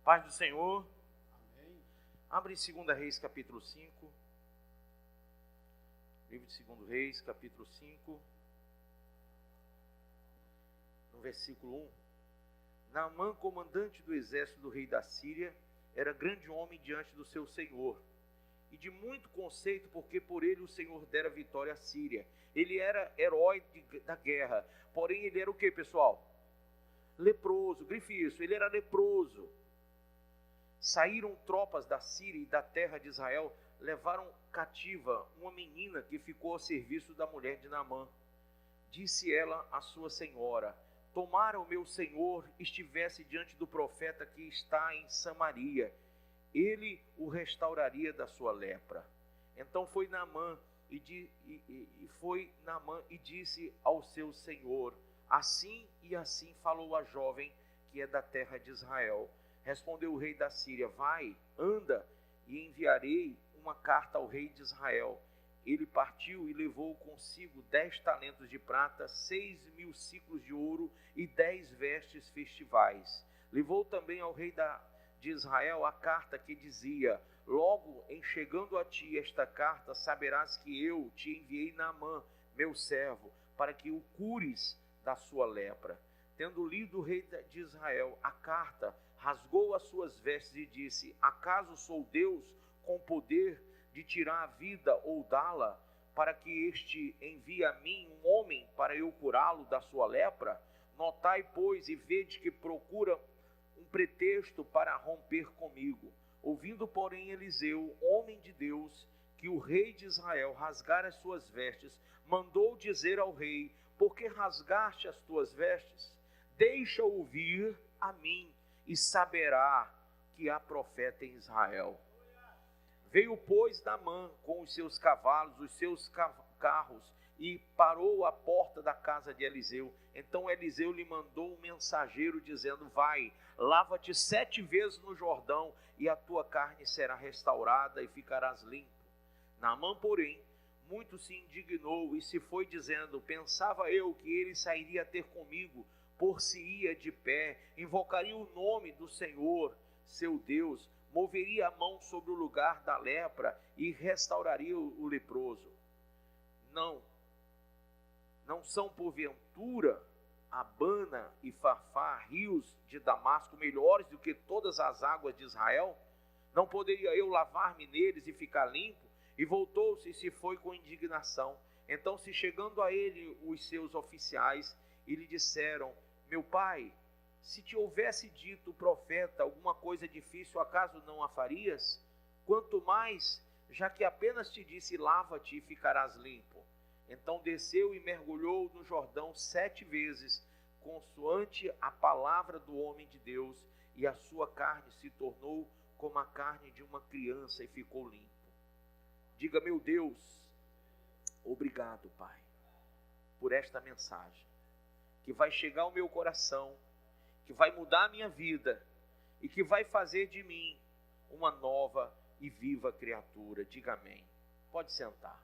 Paz do Senhor. Amém. Abre em 2 Reis, capítulo 5. Livro de 2 Reis, capítulo 5. No versículo 1. Naamã, comandante do exército do rei da Síria, era grande homem diante do seu senhor, e de muito conceito, porque por ele o Senhor dera vitória à Síria. Ele era herói da guerra, porém ele era o que, pessoal? Leproso, grife isso, ele era leproso. Saíram tropas da Síria e da terra de Israel, levaram cativa uma menina que ficou ao serviço da mulher de Naamã. Disse ela à sua senhora: tomara o meu senhor estivesse diante do profeta que está em Samaria, ele o restauraria da sua lepra. Então foi Naamã e disse ao seu senhor: assim e assim falou a jovem que é da terra de Israel. Respondeu o rei da Síria: vai, anda, e enviarei uma carta ao rei de Israel. Ele partiu e levou consigo 10 talentos de prata, 6.000 ciclos de ouro e 10 vestes festivais. Levou também ao rei de Israel a carta que dizia: logo em chegando a ti esta carta, saberás que eu te enviei Naamã, meu servo, para que o cures da sua lepra. Tendo lido o rei de Israel a carta, rasgou as suas vestes e disse: acaso sou Deus com poder de tirar a vida ou dá-la, para que este envie a mim um homem para eu curá-lo da sua lepra? Notai, pois, e vede que procura um pretexto para romper comigo. Ouvindo, porém, Eliseu, homem de Deus, que o rei de Israel rasgara as suas vestes, mandou dizer ao rei: por que rasgaste as tuas vestes? Deixa ouvir a mim, e saberá que há profeta em Israel. Veio, pois, Naamã com os seus cavalos, os seus carros, e parou à porta da casa de Eliseu. Então Eliseu lhe mandou um mensageiro, dizendo: vai, lava-te 7 vezes no Jordão, e a tua carne será restaurada, e ficarás limpo. Naamã, porém, muito se indignou, e se foi dizendo: pensava eu que ele sairia a ter comigo, por-se-ia de pé, invocaria o nome do Senhor, seu Deus, moveria a mão sobre o lugar da lepra e restauraria o leproso. Não são porventura Abana e Farfá, rios de Damasco, melhores do que todas as águas de Israel? Não poderia eu lavar-me neles e ficar limpo? E voltou-se e se foi com indignação. Então, se chegando a ele os seus oficiais, e lhe disseram: meu pai, se te houvesse dito o profeta alguma coisa difícil, acaso não a farias? Quanto mais, já que apenas te disse: lava-te e ficarás limpo. Então desceu e mergulhou no Jordão 7 vezes, consoante a palavra do homem de Deus, e a sua carne se tornou como a carne de uma criança e ficou limpo. Diga: meu Deus, obrigado, Pai, por esta mensagem, que vai chegar ao meu coração, que vai mudar a minha vida e que vai fazer de mim uma nova e viva criatura. Diga amém. Pode sentar.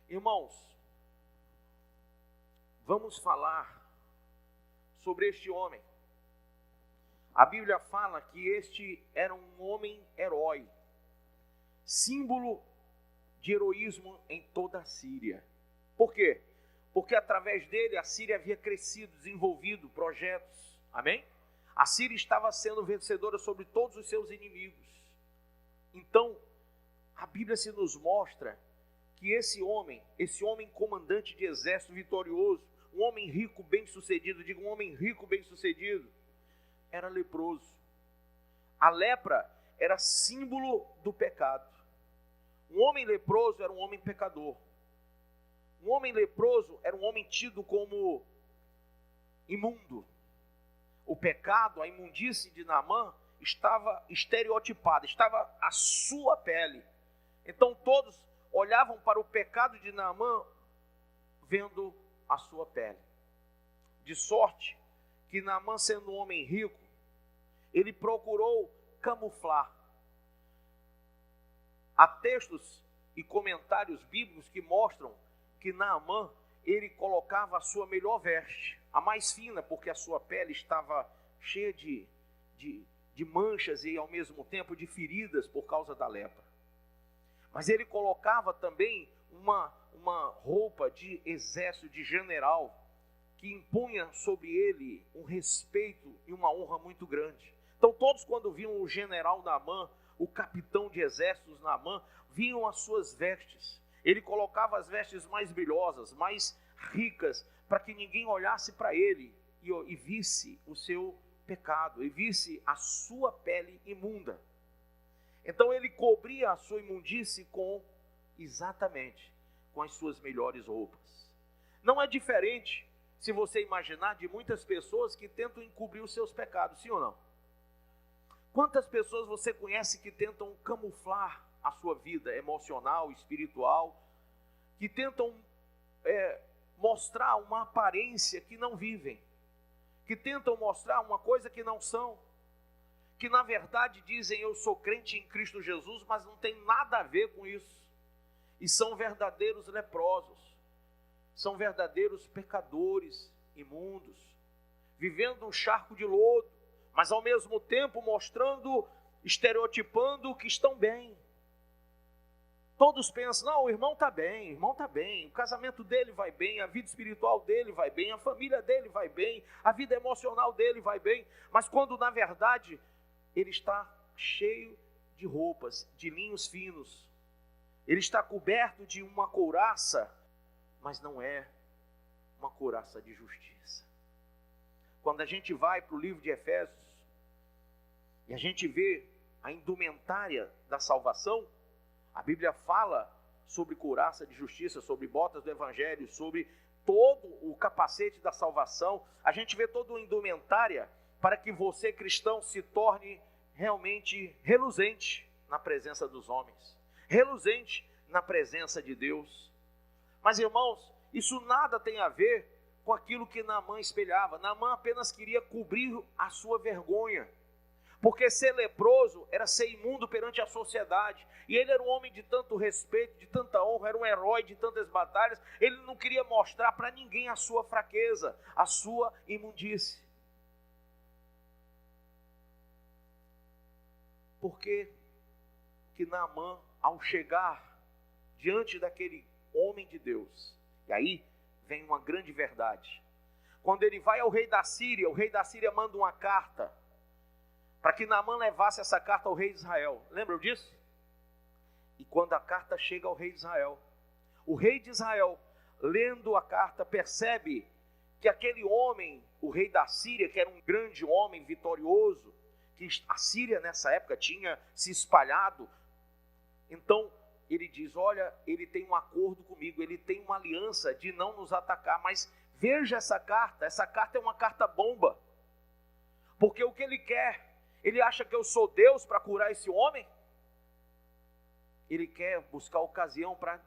Irmãos, vamos falar sobre este homem. A Bíblia fala que este era um homem herói, símbolo de heroísmo em toda a Síria. Por quê? Porque através dele a Síria havia crescido, desenvolvido projetos. Amém? A Síria estava sendo vencedora sobre todos os seus inimigos. Então, a Bíblia se nos mostra que esse homem comandante de exército vitorioso, um homem rico, bem-sucedido, diga, um homem rico, bem-sucedido, era leproso. A lepra era símbolo do pecado. Um homem leproso era um homem pecador. Um homem leproso era um homem tido como imundo. O pecado, a imundície de Naamã estava estereotipada, estava à sua pele. Então todos olhavam para o pecado de Naamã vendo a sua pele. De sorte que Naamã, sendo um homem rico, ele procurou camuflar. Há textos e comentários bíblicos que mostram que Naamã, ele colocava a sua melhor veste, a mais fina, porque a sua pele estava cheia de manchas e ao mesmo tempo de feridas por causa da lepra. Mas ele colocava também uma roupa de exército, de general, que impunha sobre ele um respeito e uma honra muito grande. Então todos, quando viam o general Naamã, o capitão de exércitos Naamã, viam as suas vestes. Ele colocava as vestes mais brilhosas, mais ricas, para que ninguém olhasse para ele e visse o seu pecado, e visse a sua pele imunda. Então ele cobria a sua imundície exatamente com as suas melhores roupas. Não é diferente, se você imaginar, de muitas pessoas que tentam encobrir os seus pecados, sim ou não? Quantas pessoas você conhece que tentam camuflar a sua vida emocional, espiritual, que tentam mostrar uma aparência que não vivem, que tentam mostrar uma coisa que não são, que na verdade dizem eu sou crente em Cristo Jesus, mas não tem nada a ver com isso, e são verdadeiros leprosos, são verdadeiros pecadores imundos, vivendo um charco de lodo, mas ao mesmo tempo mostrando, estereotipando que estão bem. Todos pensam, não, o irmão está bem, o casamento dele vai bem, a vida espiritual dele vai bem, a família dele vai bem, a vida emocional dele vai bem, mas quando na verdade ele está cheio de roupas, de linhos finos, ele está coberto de uma couraça, mas não é uma couraça de justiça. Quando a gente vai para o livro de Efésios, e a gente vê a indumentária da salvação, a Bíblia fala sobre couraça de justiça, sobre botas do evangelho, sobre todo o capacete da salvação. A gente vê toda uma indumentária para que você, cristão, se torne realmente reluzente na presença dos homens, reluzente na presença de Deus. Mas, irmãos, isso nada tem a ver com aquilo que Naamã espelhava. Naamã apenas queria cobrir a sua vergonha, porque ser leproso era ser imundo perante a sociedade, e ele era um homem de tanto respeito, de tanta honra, era um herói de tantas batalhas, ele não queria mostrar para ninguém a sua fraqueza, a sua imundície. Por que Naamã, ao chegar diante daquele homem de Deus, e aí vem uma grande verdade, quando ele vai ao rei da Síria, o rei da Síria manda uma carta, para que Naamã levasse essa carta ao rei de Israel. Lembram disso? E quando a carta chega ao rei de Israel, o rei de Israel, lendo a carta, percebe que aquele homem, o rei da Síria, que era um grande homem vitorioso, que a Síria nessa época tinha se espalhado, então ele diz, olha, ele tem um acordo comigo, ele tem uma aliança de não nos atacar, mas veja essa carta é uma carta bomba, porque o que ele quer, ele acha que eu sou Deus para curar esse homem? Ele quer buscar ocasião para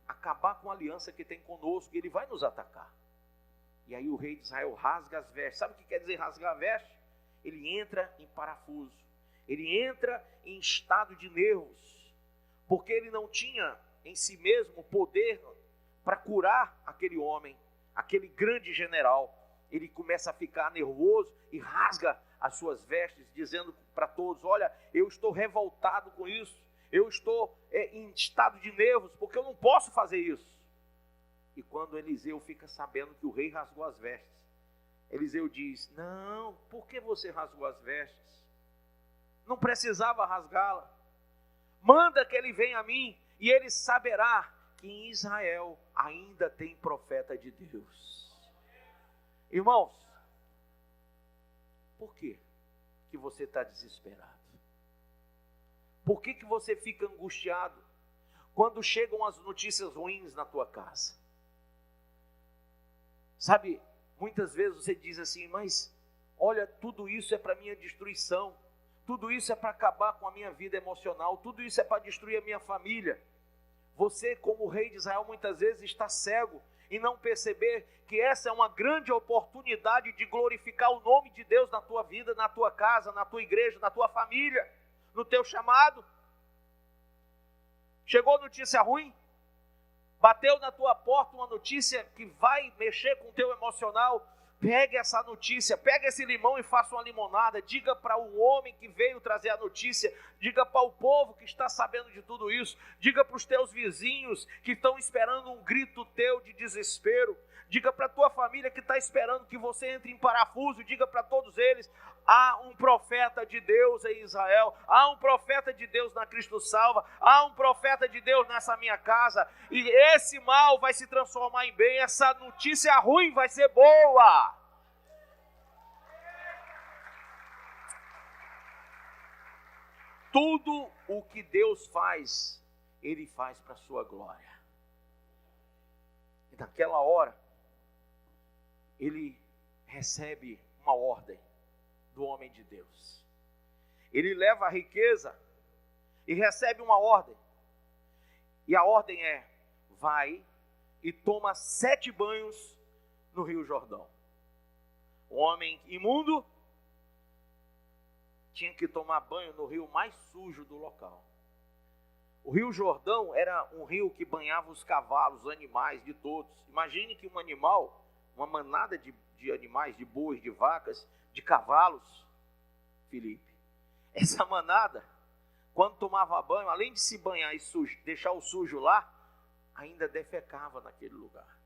acabar com a aliança que tem conosco, e ele vai nos atacar. E aí o rei de Israel rasga as vestes. Sabe o que quer dizer rasgar a veste? Ele entra em parafuso, ele entra em estado de nervos, porque ele não tinha em si mesmo poder para curar aquele homem, aquele grande general. Ele começa a ficar nervoso e rasga as suas vestes, dizendo para todos, olha, eu estou revoltado com isso, eu estou em estado de nervos, porque eu não posso fazer isso. E quando Eliseu fica sabendo que o rei rasgou as vestes, Eliseu diz, não, por que você rasgou as vestes? Não precisava rasgá-la. Manda que ele venha a mim, e ele saberá que em Israel ainda tem profeta de Deus. Irmãos, por que você está desesperado? Por que você fica angustiado quando chegam as notícias ruins na tua casa? Sabe, muitas vezes você diz assim, mas olha, tudo isso é para minha destruição, tudo isso é para acabar com a minha vida emocional, tudo isso é para destruir a minha família. Você, como rei de Israel, muitas vezes está cego e não perceber que essa é uma grande oportunidade de glorificar o nome de Deus na tua vida, na tua casa, na tua igreja, na tua família, no teu chamado. Chegou notícia ruim? Bateu na tua porta uma notícia que vai mexer com o teu emocional. Pegue essa notícia, pega esse limão e faça uma limonada. Diga para o homem que veio trazer a notícia, diga para o povo que está sabendo de tudo isso, diga para os teus vizinhos que estão esperando um grito teu de desespero, diga para a tua família que está esperando que você entre em parafuso, diga para todos eles: há um profeta de Deus em Israel, há um profeta de Deus na Cristo Salva, há um profeta de Deus nessa minha casa, e esse mal vai se transformar em bem, essa notícia ruim vai ser boa. Tudo o que Deus faz, Ele faz para a sua glória. E naquela hora, ele recebe uma ordem do homem de Deus. Ele leva a riqueza e recebe uma ordem. E a ordem é: vai e toma 7 banhos no Rio Jordão. O homem imundo tinha que tomar banho no rio mais sujo do local. O Rio Jordão era um rio que banhava os cavalos, os animais de todos. Imagine que um animal, uma manada de animais, de bois, de vacas, de cavalos, Felipe, essa manada, quando tomava banho, além de se banhar e deixar o sujo lá, ainda defecava naquele lugar,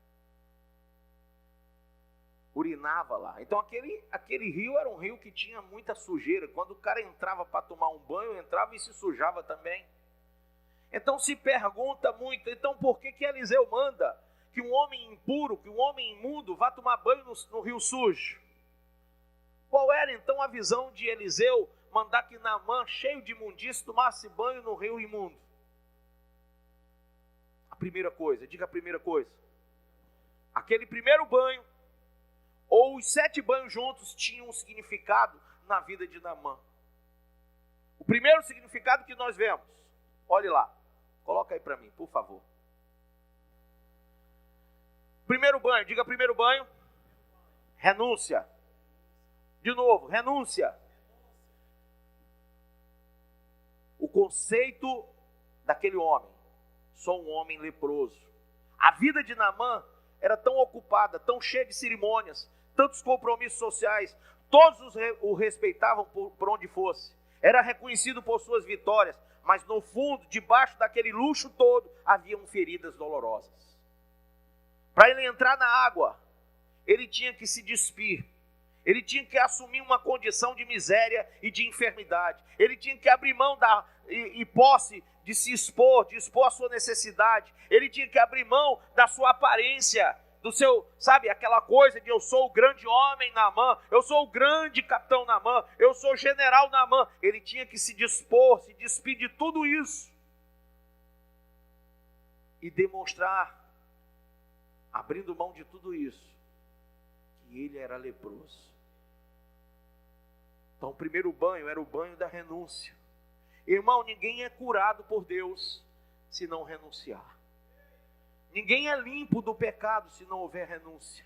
urinava lá. Então aquele rio era um rio que tinha muita sujeira. Quando o cara entrava para tomar um banho, entrava e se sujava também. Então se pergunta muito: então por que Eliseu manda que um homem impuro, que um homem imundo vá tomar banho no rio sujo? Qual era então a visão de Eliseu mandar que Naamã, cheio de imundície, tomasse banho no rio imundo? A primeira coisa, diga a primeira coisa: aquele primeiro banho, ou os 7 banhos juntos, tinham um significado na vida de Naamã. O primeiro significado que nós vemos, olhe lá, coloca aí para mim, por favor. Primeiro banho, diga primeiro banho: renúncia. De novo, renúncia. O conceito daquele homem: sou um homem leproso. A vida de Naamã era tão ocupada, tão cheia de cerimônias, tantos compromissos sociais, todos o respeitavam por onde fosse. Era reconhecido por suas vitórias, mas no fundo, debaixo daquele luxo todo, haviam feridas dolorosas. Para ele entrar na água, ele tinha que se despir. Ele tinha que assumir uma condição de miséria e de enfermidade. Ele tinha que abrir mão e posse de se expor, de expor a sua necessidade. Ele tinha que abrir mão da sua aparência, do seu, sabe, aquela coisa de: eu sou o grande homem Naamã, eu sou o grande capitão Naamã, eu sou o general Naamã. Ele tinha que se dispor, se despir de tudo isso e demonstrar, abrindo mão de tudo isso, que ele era leproso. Então o primeiro banho era o banho da renúncia. Irmão, ninguém é curado por Deus se não renunciar. Ninguém é limpo do pecado se não houver renúncia.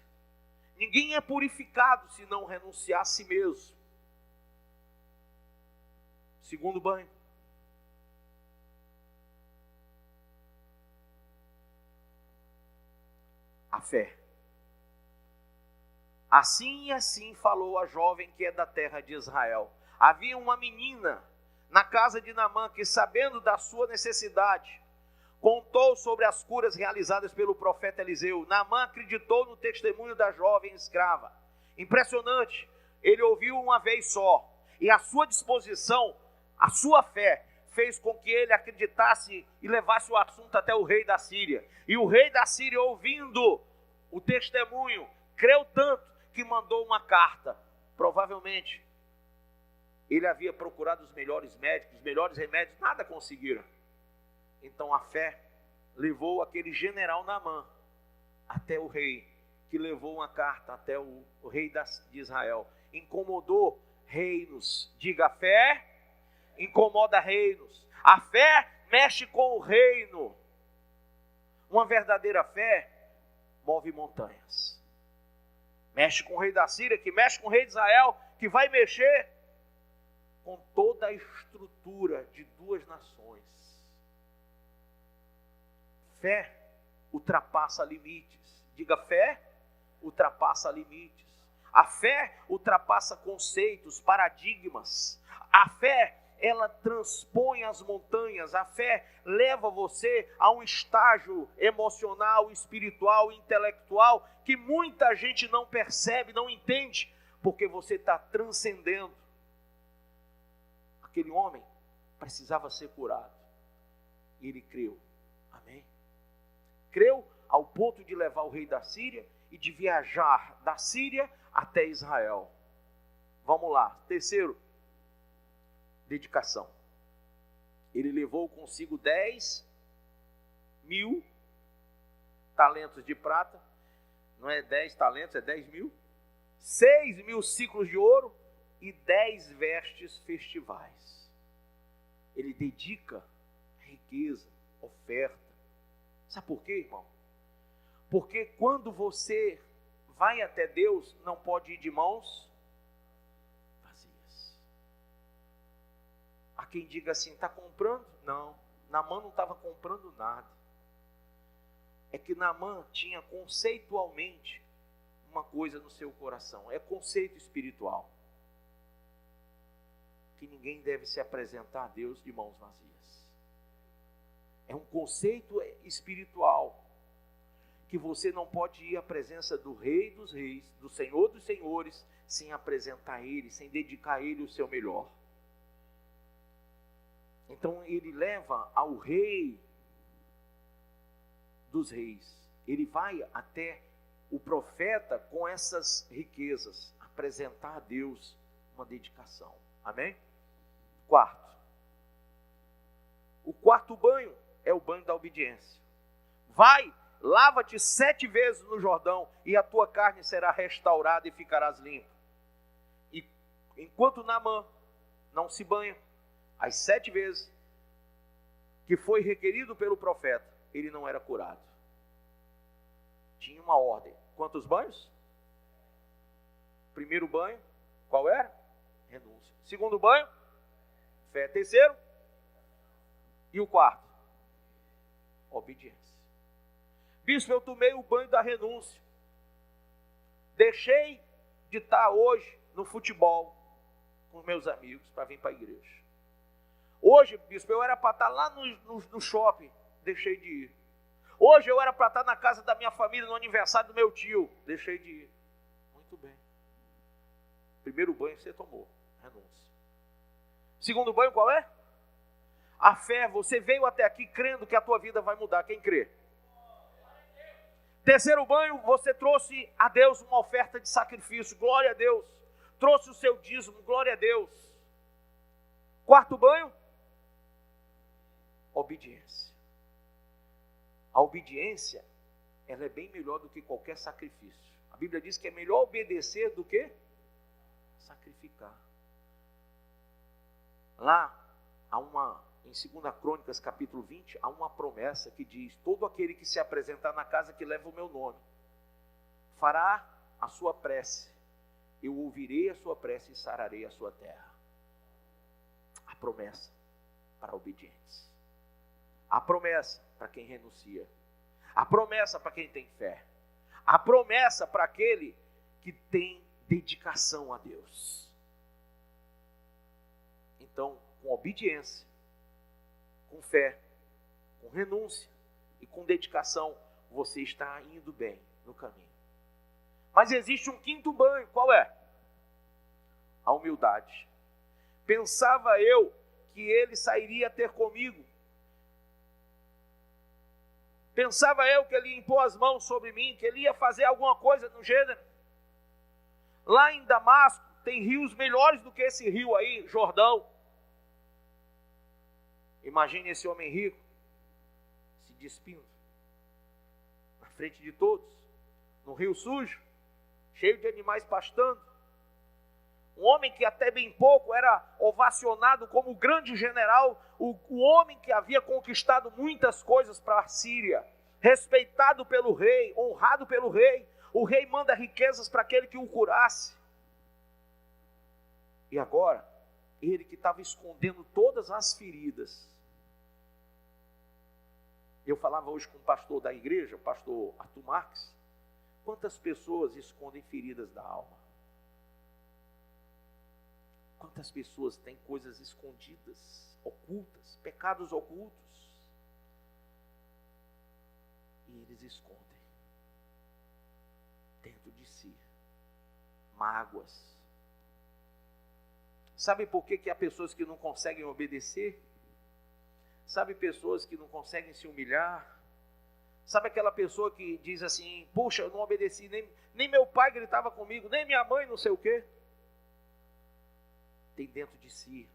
Ninguém é purificado se não renunciar a si mesmo. Segundo banho: a fé. Assim e assim falou a jovem que é da terra de Israel. Havia uma menina na casa de Naamã que, sabendo da sua necessidade, contou sobre as curas realizadas pelo profeta Eliseu. Naamã acreditou no testemunho da jovem escrava. Impressionante, ele ouviu uma vez só, e a sua disposição, a sua fé, fez com que ele acreditasse e levasse o assunto até o rei da Síria. E o rei da Síria, ouvindo o testemunho, creu tanto que mandou uma carta. Provavelmente ele havia procurado os melhores médicos, os melhores remédios, nada conseguiram. Então a fé levou aquele general Naamã até o rei, que levou uma carta até o rei de Israel. Incomodou reinos. Diga: a fé incomoda reinos. A fé mexe com o reino. Uma verdadeira fé move montanhas. Mexe com o rei da Síria, que mexe com o rei de Israel, que vai mexer com toda a estrutura de 2 nações. Fé ultrapassa limites. Diga, fé ultrapassa limites. A fé ultrapassa conceitos, paradigmas. A fé, ela transpõe as montanhas. A fé leva você a um estágio emocional, espiritual, intelectual, que muita gente não percebe, não entende, porque você está transcendendo. Aquele homem precisava ser curado. E ele creu. Amém? Creu ao ponto de levar o rei da Síria e de viajar da Síria até Israel. Vamos lá. Terceiro, dedicação. Ele levou consigo 10.000 talentos de prata. Não é 10 talentos, é 10.000. 6.000 ciclos de ouro e 10 vestes festivais. Ele dedica riqueza, oferta. Sabe por quê, irmão? Porque quando você vai até Deus, não pode ir de mãos vazias. Há quem diga assim, está comprando? Não, Naamã não estava comprando nada. É que Naamã tinha conceitualmente uma coisa no seu coração, é conceito espiritual. Que ninguém deve se apresentar a Deus de mãos vazias. É um conceito espiritual, que você não pode ir à presença do Rei dos Reis, do Senhor dos Senhores, sem apresentar a Ele, sem dedicar a Ele o seu melhor. Então ele leva ao Rei dos Reis, ele vai até o profeta com essas riquezas, apresentar a Deus uma dedicação. Amém? Quarto. O quarto banho é o banho da obediência. Vai, lava-te 7 vezes no Jordão, e a tua carne será restaurada e ficarás limpo. E enquanto Naamã não se banha, as 7 vezes que foi requerido pelo profeta, ele não era curado. Tinha uma ordem. Quantos banhos? Primeiro banho, qual era? Renúncia. Segundo banho, fé. Terceiro, e o quarto? Obediência. Bispo, eu tomei o banho da renúncia. Deixei de estar hoje no futebol com os meus amigos para vir para a igreja. Hoje, bispo, eu era para estar lá no shopping, deixei de ir. Hoje eu era para estar na casa da minha família, no aniversário do meu tio, deixei de ir. Muito bem. Primeiro banho você tomou, renúncia. Segundo banho qual é? A fé. Você veio até aqui crendo que a tua vida vai mudar. Quem crê? Terceiro banho, você trouxe a Deus uma oferta de sacrifício. Glória a Deus. Trouxe o seu dízimo. Glória a Deus. Quarto banho, obediência. A obediência, ela é bem melhor do que qualquer sacrifício. A Bíblia diz que é melhor obedecer do que sacrificar. Lá, em 2 Crônicas, capítulo 20, há uma promessa que diz: todo aquele que se apresentar na casa que leva o meu nome, fará a sua prece, eu ouvirei a sua prece e sararei a sua terra. A promessa para obedientes. A promessa para quem renuncia. A promessa para quem tem fé. A promessa para aquele que tem dedicação a Deus. Então, com obediência, com fé, com renúncia e com dedicação, você está indo bem no caminho. Mas existe um quinto banho, qual é? A humildade. Pensava eu que ele sairia ter comigo. Pensava eu que ele ia impor as mãos sobre mim, que ele ia fazer alguma coisa no gênero. Lá em Damasco tem rios melhores do que esse rio aí, Jordão. Imagine esse homem rico se despindo na frente de todos, num rio sujo, cheio de animais pastando. Um homem que até bem pouco era ovacionado como o grande general, o homem que havia conquistado muitas coisas para a Síria, respeitado pelo rei, honrado pelo rei. O rei manda riquezas para aquele que o curasse. E agora, ele que estava escondendo todas as feridas, Eu falava hoje com o pastor da igreja, o pastor Arthur Marques, quantas pessoas escondem feridas da alma? Quantas pessoas têm coisas escondidas, ocultas, pecados ocultos, e eles escondem dentro de si mágoas. Sabe por que há pessoas que não conseguem obedecer? Sabe pessoas que não conseguem se humilhar? Sabe aquela pessoa que diz assim, puxa, eu não obedeci, nem meu pai gritava comigo, nem minha mãe não sei o quê. Tem dentro de si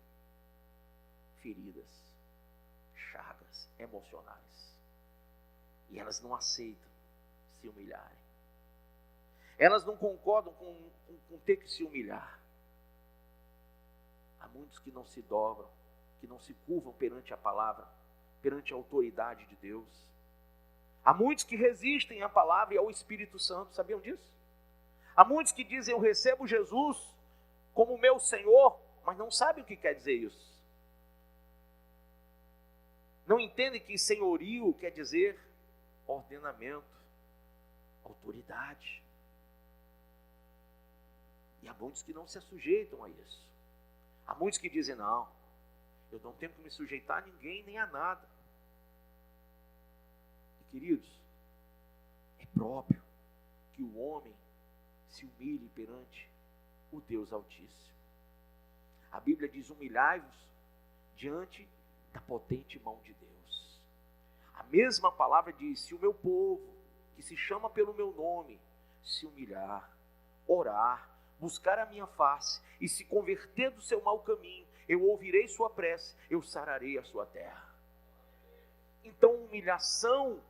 feridas, chagas emocionais. E elas não aceitam se humilharem. Elas não concordam com ter que se humilhar. Há muitos que não se dobram, que não se curvam perante a palavra, perante a autoridade de Deus. Há muitos que resistem à palavra e ao Espírito Santo, sabiam disso? Há muitos que dizem, eu recebo Jesus como meu Senhor, mas não sabem o que quer dizer isso. Não entendem que senhorio quer dizer ordenamento, autoridade. E há muitos que não se sujeitam a isso. Há muitos que dizem, não, eu não tenho que me sujeitar a ninguém, nem a nada. E queridos, é próprio que o homem se humilhe perante o Deus Altíssimo. A Bíblia diz, humilhai-vos diante da potente mão de Deus. A mesma palavra diz, se o meu povo, que se chama pelo meu nome, se humilhar, orar, buscar a minha face e se converter do seu mau caminho, eu ouvirei sua prece, eu sararei a sua terra. Então humilhação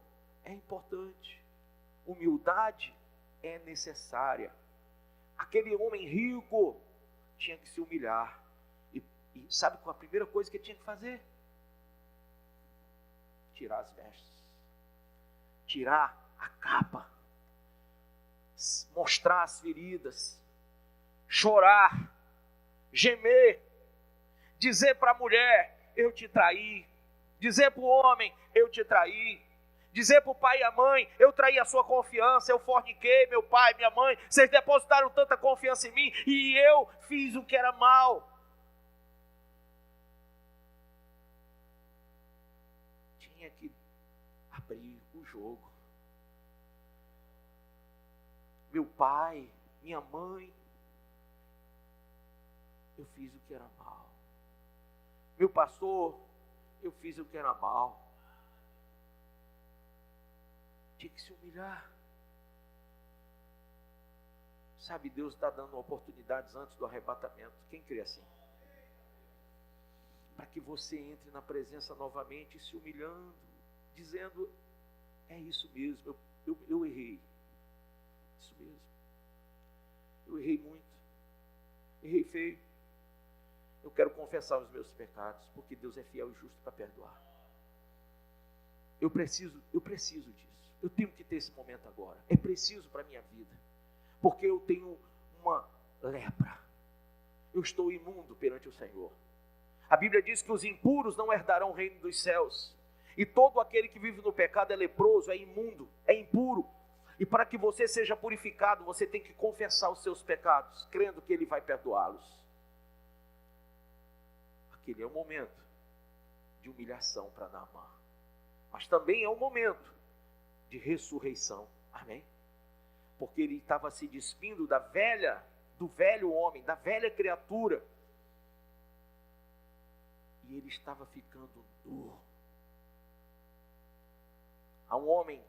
é importante, humildade é necessária. Aquele homem rico tinha que se humilhar, e sabe qual a primeira coisa que ele tinha que fazer? Tirar as vestes, tirar a capa, mostrar as feridas, chorar, gemer, dizer para a mulher, eu te traí, dizer para o homem, eu te traí, dizer para o pai e a mãe, eu traí a sua confiança, eu forniquei, meu pai, minha mãe, vocês depositaram tanta confiança em mim, e eu fiz o que era mal. Tinha que abrir o jogo. Meu pai, minha mãe, eu fiz o que era mal. Meu pastor, eu fiz o que era mal. Tinha que se humilhar. Sabe, Deus está dando oportunidades antes do arrebatamento. Quem crê assim? Para que você entre na presença novamente, se humilhando, dizendo, é isso mesmo, eu errei. Isso mesmo. Eu errei muito. Errei feio. Eu quero confessar os meus pecados, porque Deus é fiel e justo para perdoar. Eu preciso disso. Eu tenho que ter esse momento agora. É preciso para a minha vida. Porque eu tenho uma lepra. Eu estou imundo perante o Senhor. A Bíblia diz que os impuros não herdarão o reino dos céus. E todo aquele que vive no pecado é leproso, é imundo, é impuro. E para que você seja purificado, você tem que confessar os seus pecados, crendo que Ele vai perdoá-los. Aquele é o momento de humilhação para Naamã. Mas também é o momento de ressurreição. Amém? Porque ele estava se despindo do velho homem, da velha criatura. E ele estava ficando nu. Há um homem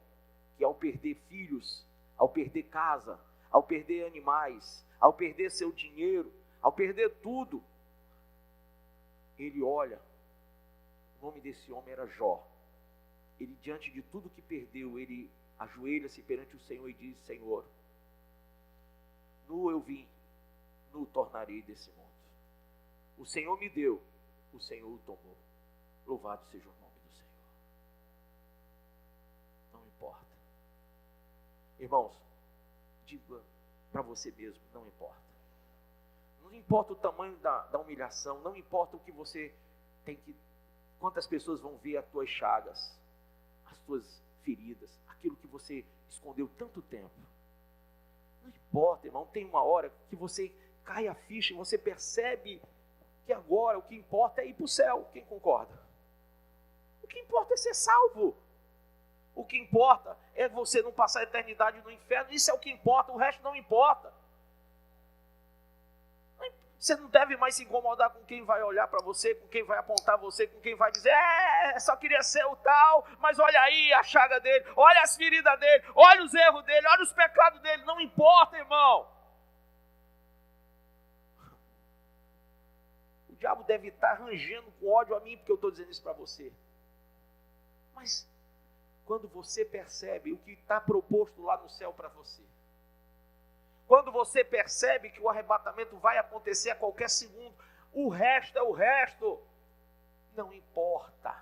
que ao perder filhos, ao perder casa, ao perder animais, ao perder seu dinheiro, ao perder tudo, ele olha, o nome desse homem era Jó. Ele, diante de tudo que perdeu, ele ajoelha-se perante o Senhor e diz, Senhor, nu eu vim, nu tornarei desse mundo. O Senhor me deu, o Senhor o tomou. Louvado seja o nome do Senhor. Não importa. Irmãos, diga para você mesmo, não importa. Não importa o tamanho da humilhação, não importa o que você tem que... Quantas pessoas vão ver as tuas chagas, as suas feridas, aquilo que você escondeu tanto tempo. Não importa, irmão, tem uma hora que você cai a ficha e você percebe que agora o que importa é ir para o céu. Quem concorda? O que importa é ser salvo. O que importa é você não passar a eternidade no inferno. Isso é o que importa, o resto não importa. Você não deve mais se incomodar com quem vai olhar para você, com quem vai apontar você, com quem vai dizer, só queria ser o tal, mas olha aí a chaga dele, olha as feridas dele, olha os erros dele, olha os pecados dele. Não importa, irmão. O diabo deve estar rangendo com ódio a mim, porque eu estou dizendo isso para você. Mas quando você percebe o que está proposto lá no céu para você, quando você percebe que o arrebatamento vai acontecer a qualquer segundo, o resto é o resto, não importa.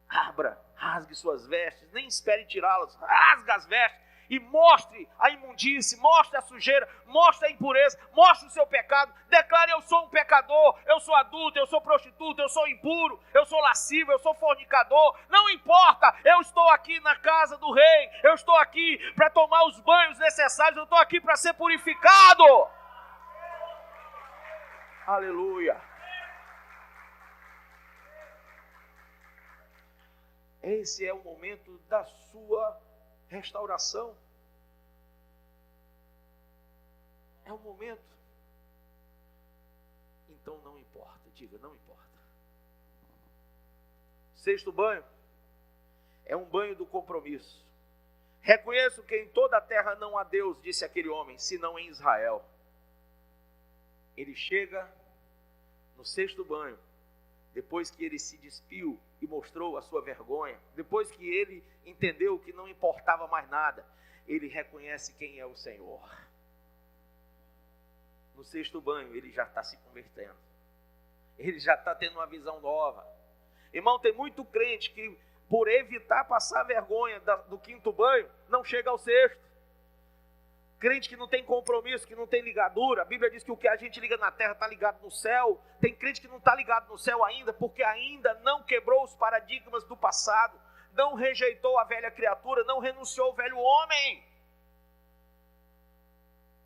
Abra, rasgue suas vestes, nem espere tirá-las, rasga as vestes e mostre a imundície, mostre a sujeira, mostre a impureza, mostre o seu pecado, declare: eu sou um pecador, eu sou adulto, eu sou prostituta, eu sou impuro, eu sou lascivo, eu sou fornicador. Não importa, eu estou aqui na casa do rei, eu estou aqui para tomar os banhos necessários, eu estou aqui para ser purificado. Aleluia. Esse é o momento da sua restauração. É o momento. Então não importa, diga, não importa. Sexto banho é um banho do compromisso. Reconheço que em toda a terra não há Deus, disse aquele homem, senão em Israel. Ele chega no sexto banho, depois que ele se despiu e mostrou a sua vergonha, depois que ele entendeu que não importava mais nada, ele reconhece quem é o Senhor. No sexto banho, ele já está se convertendo. Ele já está tendo uma visão nova. Irmão, tem muito crente que, por evitar passar vergonha do quinto banho, não chega ao sexto. Crente que não tem compromisso, que não tem ligadura. A Bíblia diz que o que a gente liga na terra está ligado no céu. Tem crente que não está ligado no céu ainda, porque ainda não quebrou os paradigmas do passado, não rejeitou a velha criatura, não renunciou ao velho homem.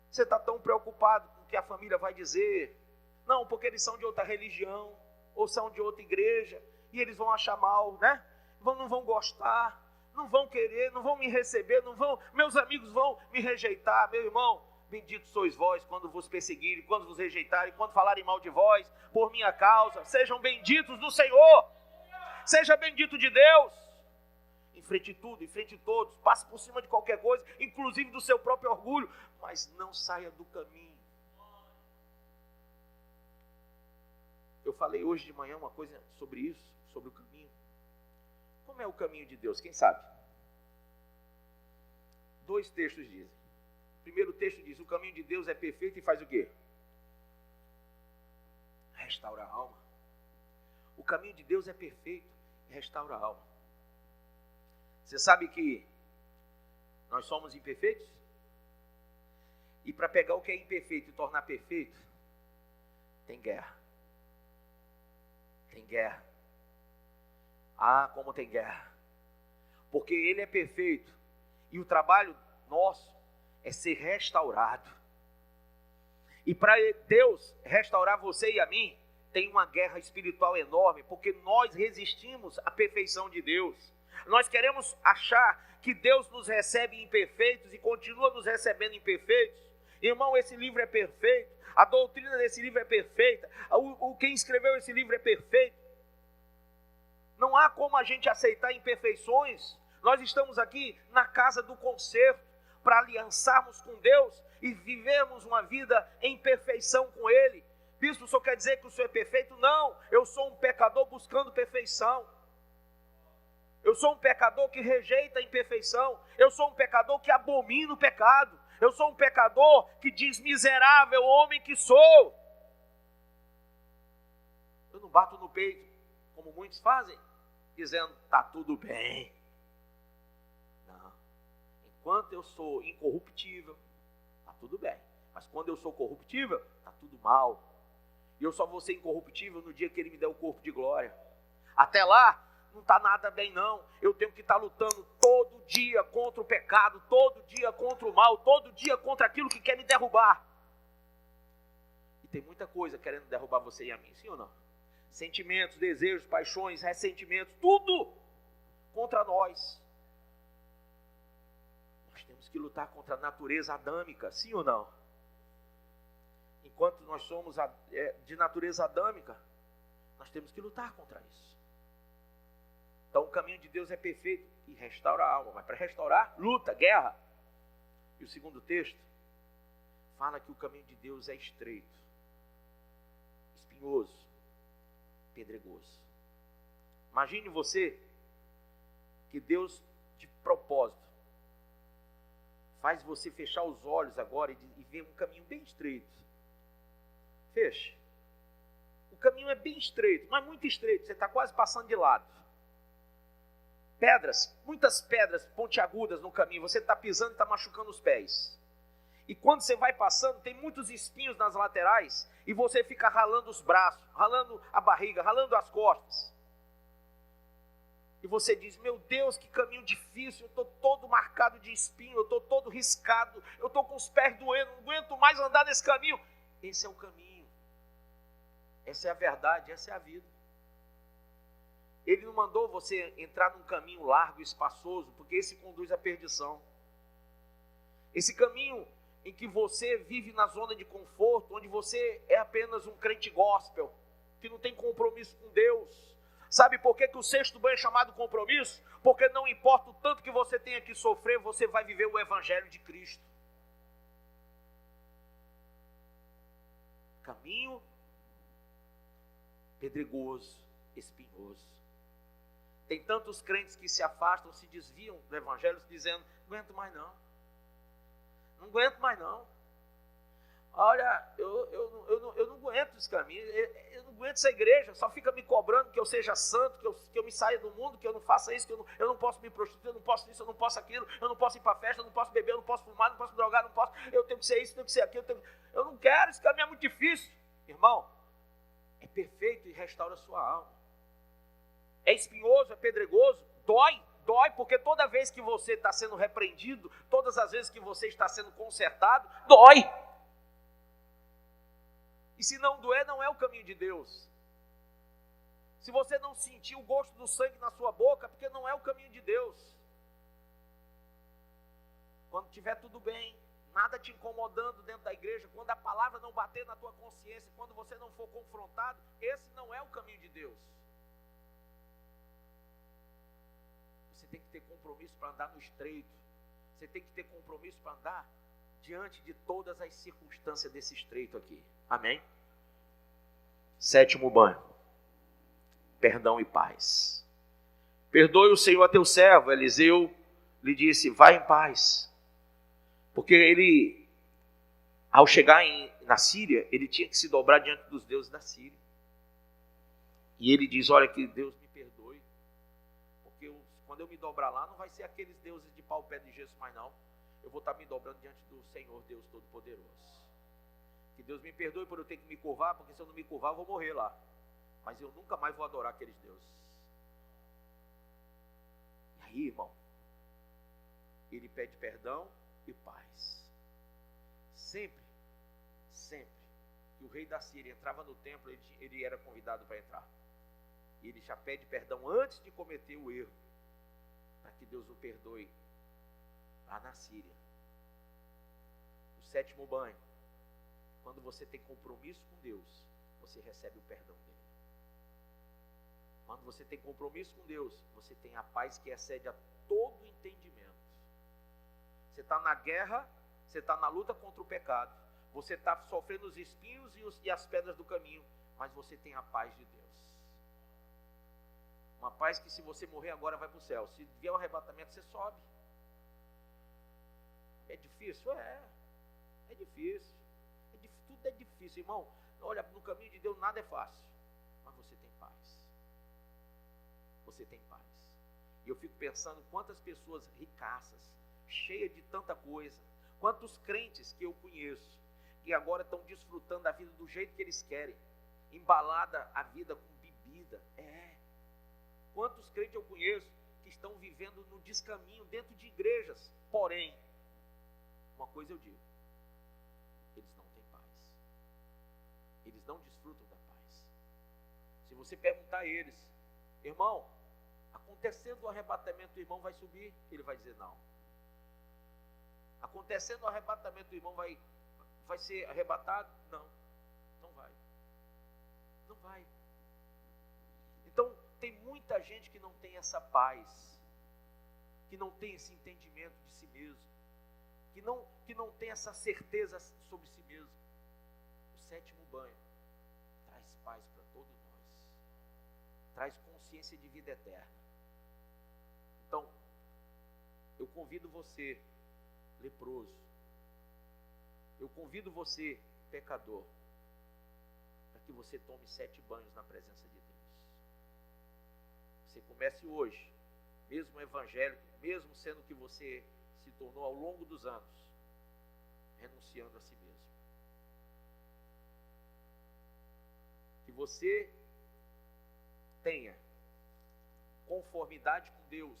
Você está tão preocupado com o que a família vai dizer? Não, porque eles são de outra religião, ou são de outra igreja, e eles vão achar mal, né? Não vão gostar, não vão querer, não vão me receber, meus amigos vão me rejeitar. Meu irmão, bendito sois vós quando vos perseguirem, quando vos rejeitarem, quando falarem mal de vós, por minha causa. Sejam benditos do Senhor, seja bendito de Deus. Enfrente tudo, enfrente todos, passe por cima de qualquer coisa, inclusive do seu próprio orgulho, mas não saia do caminho. Eu falei hoje de manhã uma coisa sobre isso, sobre o caminho. Como é o caminho de Deus? Quem sabe? 2 textos dizem. O primeiro texto diz: o caminho de Deus é perfeito e faz o quê? Restaura a alma. O caminho de Deus é perfeito e restaura a alma. Você sabe que nós somos imperfeitos? E para pegar o que é imperfeito e tornar perfeito, tem guerra. Tem guerra. Ah, como tem guerra. Porque Ele é perfeito. E o trabalho nosso é ser restaurado. E para Deus restaurar você e a mim, tem uma guerra espiritual enorme, porque nós resistimos à perfeição de Deus. Nós queremos achar que Deus nos recebe imperfeitos e continua nos recebendo imperfeitos. Irmão, esse livro é perfeito. A doutrina desse livro é perfeita. Quem escreveu esse livro é perfeito. Não há como a gente aceitar imperfeições. Nós estamos aqui na casa do conserto para aliançarmos com Deus e vivermos uma vida em perfeição com Ele. Bispo, o senhor quer dizer que o senhor é perfeito? Não, eu sou um pecador buscando perfeição. Eu sou um pecador que rejeita a imperfeição. Eu sou um pecador que abomina o pecado. Eu sou um pecador que diz: miserável homem que sou. Eu não bato no peito, como muitos fazem, dizendo: está tudo bem. Não. Enquanto eu sou incorruptível, está tudo bem. Mas quando eu sou corruptível, está tudo mal. E eu só vou ser incorruptível no dia que Ele me der o corpo de glória. Até lá, não está nada bem não. Eu tenho que estar lutando todo dia contra o pecado, todo dia contra o mal, todo dia contra aquilo que quer me derrubar. E tem muita coisa querendo derrubar você e a mim, sim ou não? Sentimentos, desejos, paixões, ressentimentos, tudo contra nós. Nós temos que lutar contra a natureza adâmica, sim ou não? Enquanto nós somos de natureza adâmica, nós temos que lutar contra isso. Então o caminho de Deus é perfeito e restaura a alma. Mas para restaurar, luta, guerra. E o segundo texto fala que o caminho de Deus é estreito, espinhoso, pedregoso. Imagine você que Deus, de propósito, faz você fechar os olhos agora e ver um caminho bem estreito. Feche. O caminho é bem estreito, mas muito estreito, você está quase passando de lado. Pedras, muitas pedras pontiagudas no caminho, você está pisando e está machucando os pés. E quando você vai passando, tem muitos espinhos nas laterais, e você fica ralando os braços, ralando a barriga, ralando as costas. E você diz, meu Deus, que caminho difícil, eu estou todo marcado de espinho, eu estou todo riscado, eu estou com os pés doendo, não aguento mais andar nesse caminho. Esse é o caminho. Essa é a verdade, essa é a vida. Ele não mandou você entrar num caminho largo e espaçoso, porque esse conduz à perdição. Esse caminho em que você vive na zona de conforto, onde você é apenas um crente gospel, que não tem compromisso com Deus. Sabe por que o sexto banho é chamado compromisso? Porque não importa o tanto que você tenha que sofrer, você vai viver o evangelho de Cristo. Caminho pedregoso, espinhoso. Tem tantos crentes que se afastam, se desviam do evangelho, dizendo, não aguento mais não. Não aguento mais não. Olha, eu não aguento esse caminho, eu não aguento essa igreja, só fica me cobrando que eu seja santo, que eu me saia do mundo, que eu não faça isso, que eu não posso me prostituir, eu não posso isso, eu não posso aquilo, eu não posso ir para festa, eu não posso beber, eu não posso fumar, não posso me drogar, não posso, eu tenho que ser isso, eu tenho que ser aquilo, eu não quero, esse caminho é muito difícil. Irmão, é perfeito e restaura a sua alma. É espinhoso, é pedregoso, dói, porque toda vez que você está sendo repreendido, todas as vezes que você está sendo consertado, dói. E se não doer, não é o caminho de Deus. Se você não sentir o gosto do sangue na sua boca, porque não é o caminho de Deus. Quando estiver tudo bem, nada te incomodando dentro da igreja, quando a palavra não bater na tua consciência, quando você não for confrontado, esse não é o caminho de Deus. Você tem que ter compromisso para andar no estreito. Você tem que ter compromisso para andar diante de todas as circunstâncias desse estreito aqui. Amém? Sétimo banho. Perdão e paz. Perdoe o Senhor a teu servo. Eliseu lhe disse, vai em paz. Porque ele, ao chegar na Síria, ele tinha que se dobrar diante dos deuses da Síria. E ele diz, olha, que Deus me perdoe. Porque quando eu me dobrar lá, não vai ser aqueles deuses de pau, pé de gesso mais não. Eu vou estar me dobrando diante do Senhor, Deus Todo-Poderoso. Que Deus me perdoe por eu ter que me curvar, porque se eu não me curvar, eu vou morrer lá. Mas eu nunca mais vou adorar aqueles deuses. E aí, irmão, ele pede perdão e paz. Sempre que o rei da Síria entrava no templo, ele era convidado para entrar. E ele já pede perdão antes de cometer o erro, para que Deus o perdoe lá na Síria. O sétimo banho. Quando você tem compromisso com Deus, você recebe o perdão dele. Quando você tem compromisso com Deus, você tem a paz que excede a todo entendimento. Você está na guerra, você está na luta contra o pecado, você está sofrendo os espinhos e as pedras do caminho, mas você tem a paz de Deus. Uma paz que se você morrer agora vai para o céu. Se vier um arrebatamento, você sobe. É difícil? É difícil. Tudo é difícil, irmão. Olha, no caminho de Deus nada é fácil. Mas você tem paz. Você tem paz. E eu fico pensando quantas pessoas ricaças, cheias de tanta coisa, quantos crentes que eu conheço, que agora estão desfrutando da vida do jeito que eles querem, embalada a vida com bebida. Quantos crentes eu conheço que estão vivendo no descaminho dentro de igrejas? Porém, uma coisa eu digo: eles não têm paz. Eles não desfrutam da paz. Se você perguntar a eles, irmão, acontecendo o arrebatamento, o irmão vai subir? Ele vai dizer não. Acontecendo o arrebatamento, o irmão vai ser arrebatado? Não, não vai. Não vai. Então, tem muita gente que não tem essa paz, que não tem esse entendimento de si mesmo, que não tem essa certeza sobre si mesmo. O sétimo banho traz paz para todos nós, traz consciência de vida eterna. Então, eu convido você, leproso, eu convido você, pecador, para que você tome 7 banhos na presença de Deus. Você comece hoje, mesmo evangélico, mesmo sendo que você se tornou ao longo dos anos, renunciando a si mesmo. Que você tenha conformidade com Deus,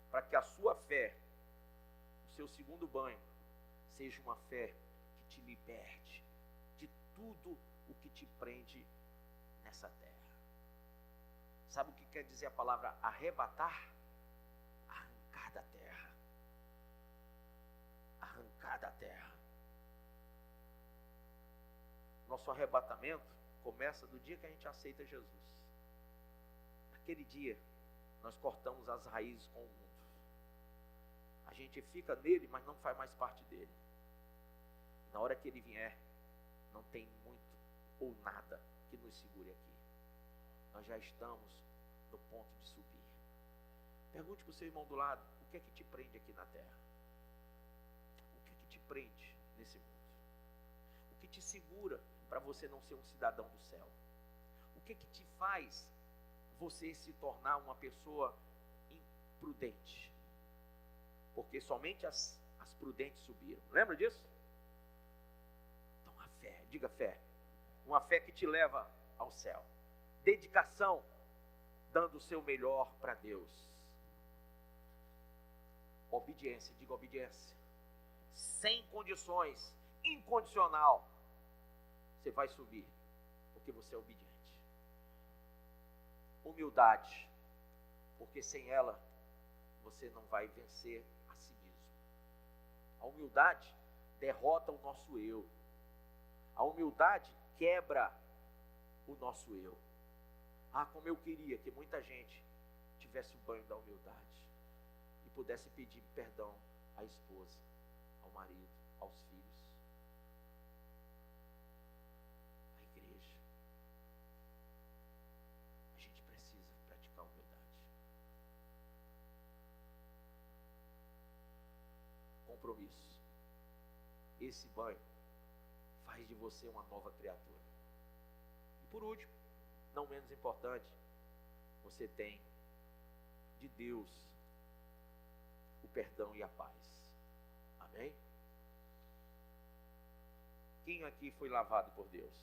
para que a sua fé, o seu segundo banho, seja uma fé que te liberte de tudo o que te prende nessa terra. Sabe o que quer dizer a palavra arrebatar? Arrancar da terra. Arrancar da terra. Nosso arrebatamento começa do dia que a gente aceita Jesus. Naquele dia, nós cortamos as raízes com o mundo. A gente fica nele, mas não faz mais parte dele. Na hora que ele vier, não tem muito ou nada que nos segure aqui. Nós já estamos no ponto de subir. Pergunte para o seu irmão do lado: o que é que te prende aqui na terra? O que é que te prende nesse mundo? O que te segura para você não ser um cidadão do céu? O que é que te faz você se tornar uma pessoa imprudente? Porque somente as prudentes subiram. Lembra disso? Então a fé, diga fé. Uma fé que te leva ao céu. Dedicação, dando o seu melhor para Deus. Obediência, diga obediência. Sem condições, incondicional. Você vai subir, porque você é obediente. Humildade, porque sem ela você não vai vencer a si mesmo. A humildade derrota o nosso eu. A humildade quebra o nosso eu. Ah, como eu queria que muita gente tivesse o banho da humildade e pudesse pedir perdão à esposa, ao marido, aos filhos, à igreja. A gente precisa praticar a humildade. Compromisso. Esse banho faz de você uma nova criatura. E por último, não menos importante, você tem de Deus o perdão e a paz. Amém? Quem aqui foi lavado por Deus?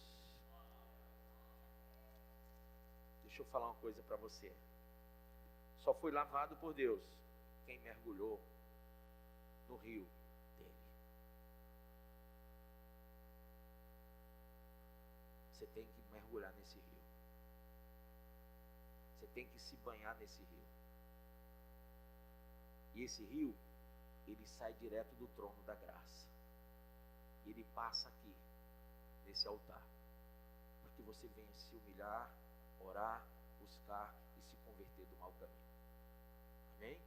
Deixa eu falar uma coisa para você. Só foi lavado por Deus quem mergulhou no rio dele. Você tem que mergulhar nesse rio. Você tem que se banhar nesse rio. E esse rio, ele sai direto do trono da graça. Ele passa aqui, nesse altar, para que você venha se humilhar, orar, buscar e se converter do mau caminho. Amém?